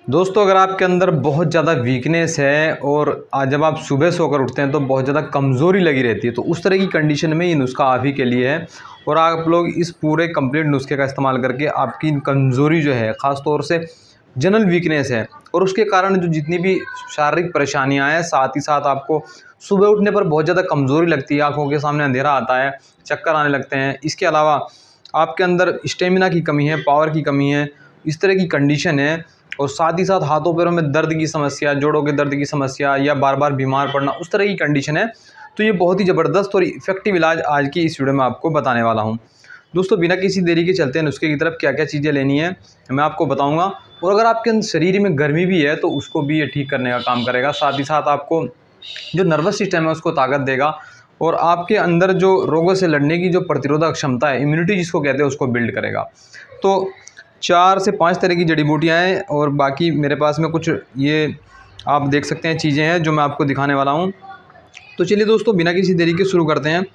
दोस्तों, अगर आपके अंदर बहुत ज़्यादा वीकनेस है और आज जब आप सुबह सोकर उठते हैं तो बहुत ज़्यादा कमज़ोरी लगी रहती है, तो उस तरह की कंडीशन में ये नुस्खा आप ही के लिए है। और आप लोग इस पूरे कंप्लीट नुस्खे का इस्तेमाल करके आपकी कमज़ोरी जो है, ख़ास तौर से जनरल वीकनेस है और उसके कारण जो जितनी भी शारीरिक परेशानियां हैं, साथ ही साथ आपको सुबह उठने पर बहुत ज़्यादा कमज़ोरी लगती है, आँखों के सामने अंधेरा आता है, चक्कर आने लगते हैं। इसके अलावा आपके अंदर स्टेमिना की कमी है, पावर की कमी है, इस तरह की कंडीशन है। और साथ ही साथ हाथों पैरों में दर्द की समस्या, जोड़ों के दर्द की समस्या या बार बार बीमार पड़ना, उस तरह की कंडीशन है। तो ये बहुत ही ज़बरदस्त और इफ़ेक्टिव इलाज आज की इस वीडियो में आपको बताने वाला हूँ। दोस्तों, बिना किसी देरी के चलते हैं नुस्खे की तरफ। क्या क्या चीज़ें लेनी है मैं आपको बताऊँगा। और अगर आपके अंदर शरीर में गर्मी भी है तो उसको भी ये ठीक करने का काम करेगा। साथ ही साथ आपको जो नर्वस सिस्टम है उसको ताकत देगा और आपके अंदर जो रोगों से लड़ने की जो प्रतिरोधक क्षमता है, इम्यूनिटी जिसको कहते हैं, उसको बिल्ड करेगा। तो 4 से 5 तरह की जड़ी बूटियाँ हैं और बाकी मेरे पास में कुछ ये आप देख सकते हैं चीज़ें हैं जो मैं आपको दिखाने वाला हूँ। तो चलिए दोस्तों, बिना किसी देरी के शुरू करते हैं।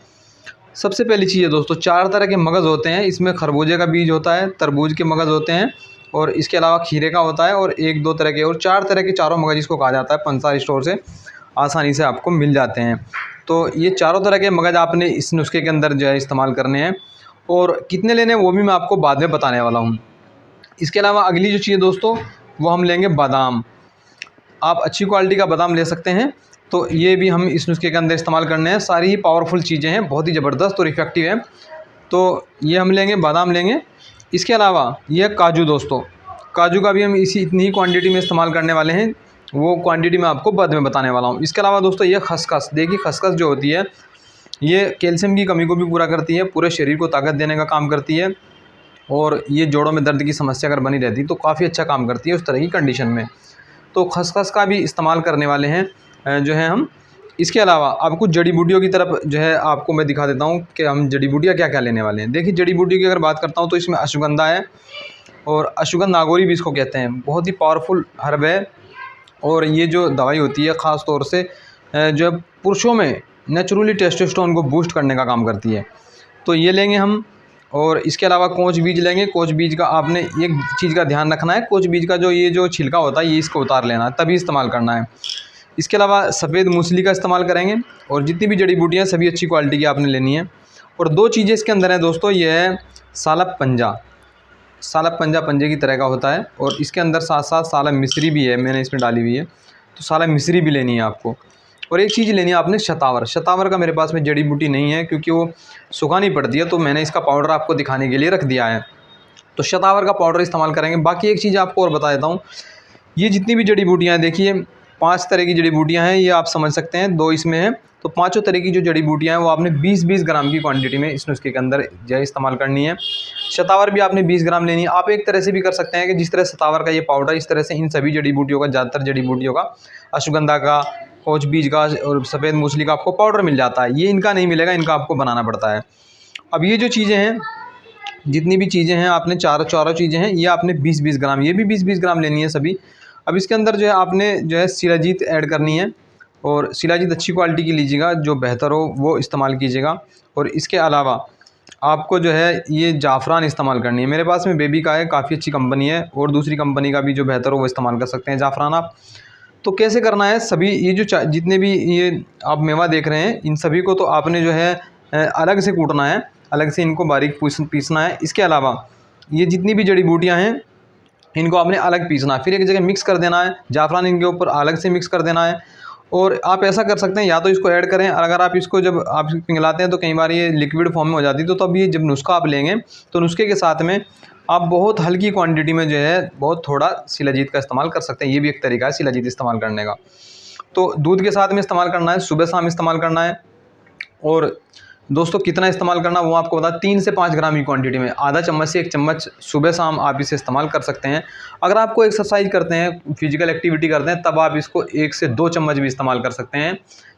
सबसे पहली चीज़ है दोस्तों, 4 तरह के मगज़ होते हैं। इसमें खरबूजे का बीज होता है, तरबूज के मगज़ होते हैं और इसके अलावा खीरे का होता है और 1-2 तरह के और 4 तरह के चारों मगज़ इसको कहा जाता है। पंसार स्टोर से आसानी से आपको मिल जाते हैं। तो ये चारों तरह के मगज़ आपने इस नुस्खे के अंदर जो है इस्तेमाल करने हैं और कितने लेने हैं वो भी मैं आपको बाद में बताने वाला हूँ। इसके अलावा अगली जो चीज़ है दोस्तों, वो हम लेंगे बादाम। आप अच्छी क्वालिटी का बादाम ले सकते हैं। तो ये भी हम इस नुस्खे के अंदर इस्तेमाल करने हैं। सारी ही पावरफुल चीज़ें हैं, बहुत ही ज़बरदस्त और इफ़ेक्टिव है। तो ये हम लेंगे, बादाम लेंगे। इसके अलावा ये काजू दोस्तों, काजू का भी हम इतनी ही क्वांटिटी में इस्तेमाल करने वाले हैं। वो क्वांटिटी मैं आपको बाद में बताने वाला हूँ। इसके अलावा दोस्तों ये खसखस, देखिए खसखस जो होती है ये कैल्शियम की कमी को भी पूरा करती है, पूरे शरीर को ताकत देने का काम करती है और ये जोड़ों में दर्द की समस्या अगर बनी रहती तो काफ़ी अच्छा काम करती है उस तरह की कंडीशन में। तो खसखस का भी इस्तेमाल करने वाले हैं जो है हम। इसके अलावा अब कुछ जड़ी बूटियों की तरफ जो है आपको मैं दिखा देता हूँ कि हम जड़ी बूटियाँ क्या क्या लेने वाले हैं। देखिए, जड़ी बूटी की अगर बात करता हूँ तो इसमें अश्वगंधा है और अश्वगंधा नागौरी भी इसको कहते हैं। बहुत ही पावरफुल हर्ब है और ये जो दवाई होती है ख़ास तौर से जो पुरुषों में नेचुरली टेस्टोस्टेरोन को बूस्ट करने का काम करती है। तो ये लेंगे हम। और इसके अलावा कोच बीज लेंगे। कोच बीज का आपने एक चीज़ का ध्यान रखना है, कोच बीज का ये जो छिलका होता है ये इसको उतार लेना है, तभी इस्तेमाल करना है। इसके अलावा सफ़ेद मूसली का इस्तेमाल करेंगे और जितनी भी जड़ी बूटियाँ सभी अच्छी क्वालिटी की आपने लेनी है। और 2 चीज़ें इसके अंदर हैं दोस्तों, ये है सालब पंजा। सालब पंजा पंजे की तरह का होता है और इसके अंदर साथ साथ सालब मिश्री भी है, मैंने इसमें डाली हुई है। तो सालब मिश्री भी लेनी है आपको। और एक चीज़ लेनी है आपने शतावर। शतावर का मेरे पास में जड़ी बूटी नहीं है क्योंकि वो सुखानी पड़ती है, तो मैंने इसका पाउडर आपको दिखाने के लिए रख दिया है। तो शतावर का पाउडर इस्तेमाल करेंगे। बाकी एक चीज़ आपको और बता देता हूँ, ये जितनी भी जड़ी बूटियाँ हैं, देखिए 5 तरह की जड़ी बूटियाँ हैं, ये आप समझ सकते हैं, 2 इसमें हैं। तो पाँचों तरह की जो जड़ी बूटियाँ हैं वो आपने 20-20 ग्राम की क्वांटिटी में इस नुस्खे के अंदर जो है इस्तेमाल करनी है। शतावर भी आपने 20 ग्राम लेनी है। आप एक तरह से भी कर सकते हैं कि जिस तरह शतावर का ये पाउडर, इस तरह से इन सभी जड़ी बूटियों का, ज़्यादातर जड़ी बूटियों का, अश्वगंधा का, कोच बीज का और सफ़ेद मूसली का आपको पाउडर मिल जाता है। ये इनका नहीं मिलेगा, इनका आपको बनाना पड़ता है। अब ये जो चीज़ें हैं, जितनी भी चीज़ें हैं आपने चारों चीज़ें हैं, ये आपने 20-20 ग्राम, ये भी 20-20 ग्राम लेनी है सभी। अब इसके अंदर जो है आपने जो है शिलाजीत ऐड करनी है और शिलाजीत अच्छी क्वालिटी की लीजिएगा, जो बेहतर हो वो इस्तेमाल कीजिएगा। और इसके अलावा आपको जो है ये जाफ़रान इस्तेमाल करनी है। मेरे पास में बेबी का है, काफ़ी अच्छी कंपनी है, और दूसरी कंपनी का भी जो बेहतर हो वो इस्तेमाल कर सकते हैं जाफ़रान आप। तो कैसे करना है, सभी ये जो जितने भी ये आप मेवा देख रहे हैं, इन सभी को तो आपने जो है अलग से कूटना है, अलग से इनको बारीक पीसना है। इसके अलावा ये जितनी भी जड़ी बूटियाँ हैं इनको आपने अलग पीसना है, फिर एक जगह मिक्स कर देना है। जाफ़रान इनके ऊपर अलग से मिक्स कर देना है। और आप ऐसा कर सकते हैं, या तो इसको ऐड करें, और अगर आप इसको जब आप पिघलाते हैं तो कई बार ये लिक्विड फॉर्म में हो जाती है, तो तब ये जब नुस्खा आप लेंगे तो नुस्खे के साथ में आप बहुत हल्की क्वांटिटी में जो है बहुत थोड़ा शिलाजीत का इस्तेमाल कर सकते हैं। ये भी एक तरीका है शिलाजीत इस्तेमाल करने का। तो दूध के साथ में इस्तेमाल करना है, सुबह शाम इस्तेमाल करना है। और दोस्तों कितना इस्तेमाल करना वो आपको बता, 3 से 5 ग्राम की क्वांटिटी में, आधा चम्मच से 1 चम्मच सुबह शाम आप इसे इस्तेमाल कर सकते हैं। अगर आपको एक्सरसाइज करते हैं, फिजिकल एक्टिविटी करते हैं, तब आप इसको 1 से 2 चम्मच भी इस्तेमाल कर सकते हैं,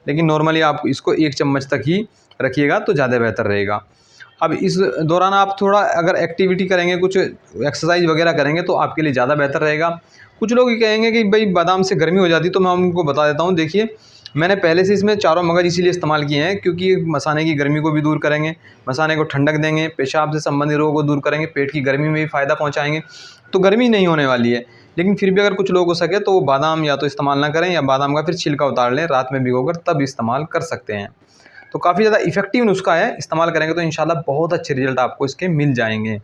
लेकिन नॉर्मली आप इसको 1 चम्मच तक ही रखिएगा तो ज़्यादा बेहतर रहेगा। अब इस दौरान आप थोड़ा अगर एक्टिविटी करेंगे, कुछ एक्सरसाइज वगैरह करेंगे तो आपके लिए ज़्यादा बेहतर रहेगा। कुछ लोग ये कहेंगे कि भाई बादाम से गर्मी हो जाती, तो मैं उनको बता देता हूँ। देखिए, मैंने पहले से इसमें चारों मगज़ इसीलिए इस्तेमाल किए हैं क्योंकि मसाने की गर्मी को भी दूर करेंगे, मसाने को ठंडक देंगे, पेशाब से संबंधित रोगों को दूर करेंगे, पेट की गर्मी में भी फ़ायदा पहुँचाएँगे। तो गर्मी नहीं होने वाली है। लेकिन फिर भी अगर कुछ लोग हो सके तो वो बादाम या तो इस्तेमाल ना करें, या बादाम का फिर छिलका उतार लें, रात में भिगोकर तब इस्तेमाल कर सकते हैं। तो काफ़ी ज़्यादा इफेक्टिव नुस्खा है, इस्तेमाल करेंगे तो इंशाल्लाह बहुत अच्छे रिजल्ट आपको इसके मिल जाएंगे।